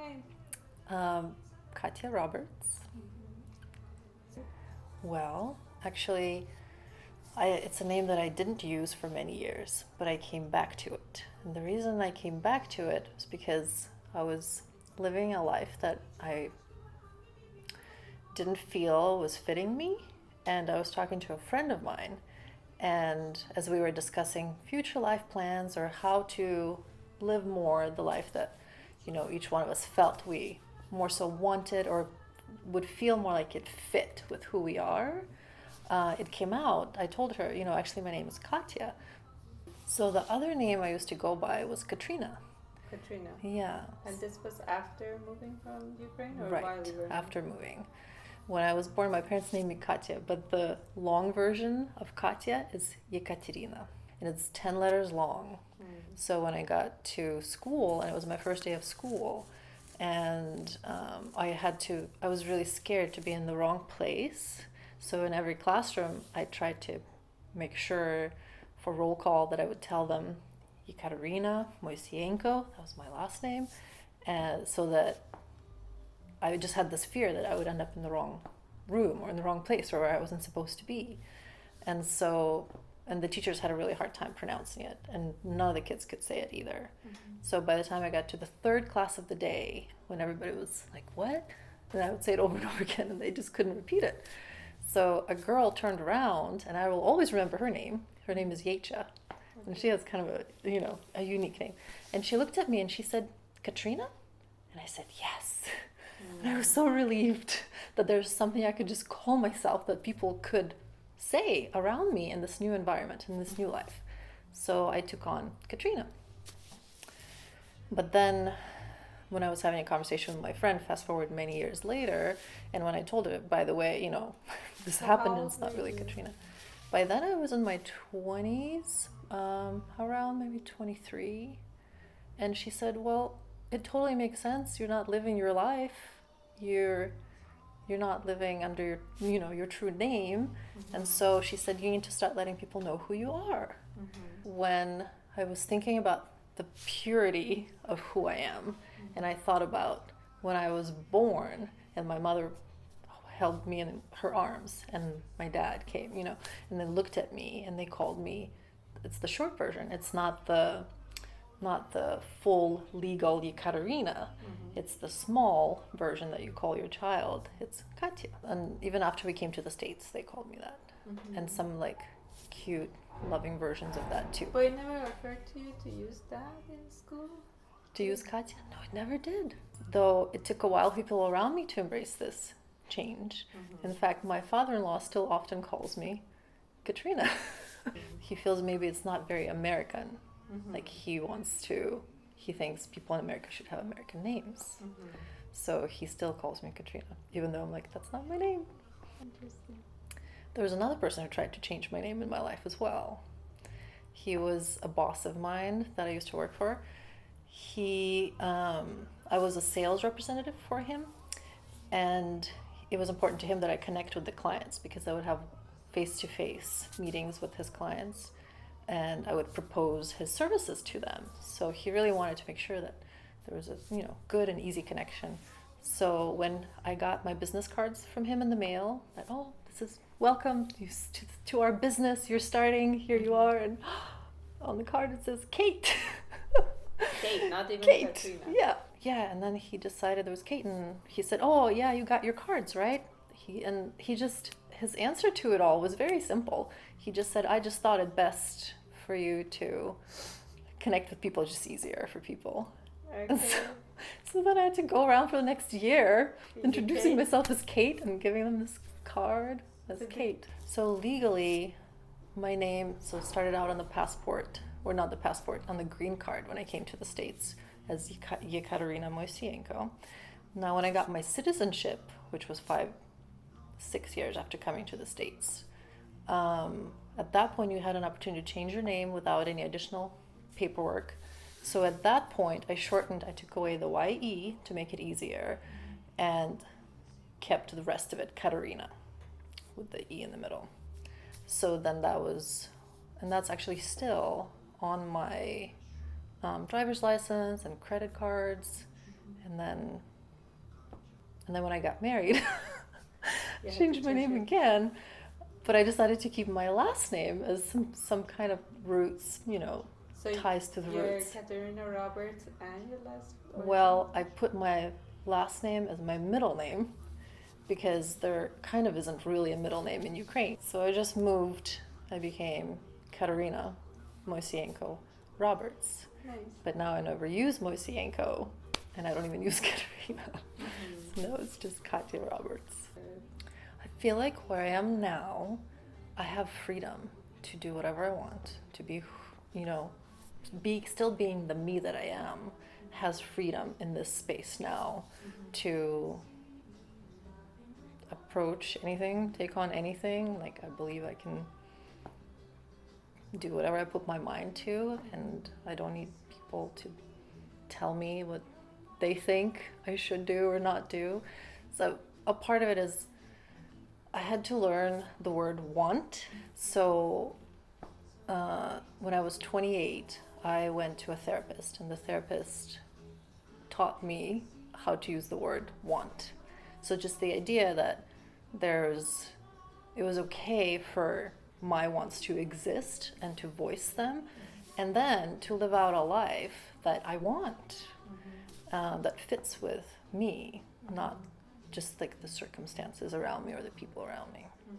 name? Katya Roberts. Mm-hmm. Well, actually, it's a name that I didn't use for many years, but I came back to it. And the reason I came back to it was because I was living a life that I didn't feel was fitting me. And I was talking to a friend of mine, and as we were discussing future life plans or how to live more the life that, each one of us felt we more so wanted or would feel more like it fit with who we are, it came out. I told her, actually my name is Katya. So the other name I used to go by was Katrina. Katrina. Yeah. And this was after moving from Ukraine or Right, while you were after moving. When I was born, my parents named me Katya, but the long version of Katya is Yekaterina, and it's 10 letters long. Mm. So when I got to school, and it was my first day of school, and I was really scared to be in the wrong place. So in every classroom, I tried to make sure for roll call that I would tell them Yekaterina Moisienko, that was my last name, and so that I just had this fear that I would end up in the wrong room or in the wrong place or where I wasn't supposed to be. And the teachers had a really hard time pronouncing it, and none of the kids could say it either. Mm-hmm. So by the time I got to the third class of the day, when everybody was like, what? And I would say it over and over again, and they just couldn't repeat it. So a girl turned around, and I will always remember her name. Her name is Yecha, and she has kind of a unique name. And she looked at me and she said, Katrina? And I said, yes. And I was so relieved that there's something I could just call myself that people could say around me in this new environment, in this new life. So I took on Katrina. But then when I was having a conversation with my friend, fast forward many years later, and when I told her, by the way, this So happened how and it's old not were really you? Katrina. By then I was in my 20s, around maybe 23. And she said, well, it totally makes sense. You're not living your life. You're not living under your true name. Mm-hmm. And so she said, you need to start letting people know who you are. Mm-hmm. When I was thinking about the purity of who I am, Mm-hmm. and I thought about when I was born and my mother held me in her arms and my dad came, and they looked at me and they called me, it's the short version. It's not the full legal Yekaterina. Mm-hmm. It's the small version that you call your child. It's Katya. And even after we came to the States, they called me that. Mm-hmm. And some cute, loving versions of that too. But it never occurred to you to use that in school? To use Katya? No, it never did. Though it took a while for people around me to embrace this change. Mm-hmm. In fact, my father-in-law still often calls me Katrina. He feels maybe it's not very American. Mm-hmm. He thinks people in America should have American names. Mm-hmm. So he still calls me Katrina, even though I'm like, that's not my name. Interesting. There was another person who tried to change my name in my life as well. He was a boss of mine that I used to work for. I was a sales representative for him, and it was important to him that I connect with the clients because I would have face-to-face meetings with his clients, and I would propose his services to them. So he really wanted to make sure that there was a good and easy connection. So when I got my business cards from him in the mail, that this is welcome to our business. You're starting. Here you are, and on the card it says Kate. Kate, not even Kate. Katrina. Yeah. And then he decided there was Kate, and he said, "Oh yeah, you got your cards, right?" His answer to it all was very simple. He just said, I just thought it best for you to connect with people, just easier for people. Okay. And so then I had to go around for the next year introducing Kate? myself as Kate and giving them this card as So Kate. So legally, my name started out on the passport, or not the passport, on the green card when I came to the States as Yekaterina Moisienko. Now when I got my citizenship, which was 6 years after coming to the States. At that point, you had an opportunity to change your name without any additional paperwork. So at that point, I took away the YE to make it easier and kept the rest of it Katerina with the E in the middle. So then that's actually still on my driver's license and credit cards. And then when I got married, I You had changed to my change name it. again. But I decided to keep my last name as some kind of roots, So ties to the you're roots. Katerina Roberts and your last. Well, I put my last name as my middle name because there kind of isn't really a middle name in Ukraine. So I just moved. I became Katerina Moisienko Roberts. Nice. But now I never use Moisienko, and I don't even use Katerina. Mm-hmm. So no, it's just Katya Roberts. I feel like where I am now, I have freedom to do whatever I want, to be, still being the me that I am, has freedom in this space now to approach anything, take on anything. Like, I believe I can do whatever I put my mind to, and I don't need people to tell me what they think I should do or not do. So a part of it is I had to learn the word want. So when I was 28, I went to a therapist, and the therapist taught me how to use the word want. So just the idea that it was okay for my wants to exist and to voice them, and then to live out a life that I want, that fits with me, not just like the circumstances around me or the people around me. Mm-hmm.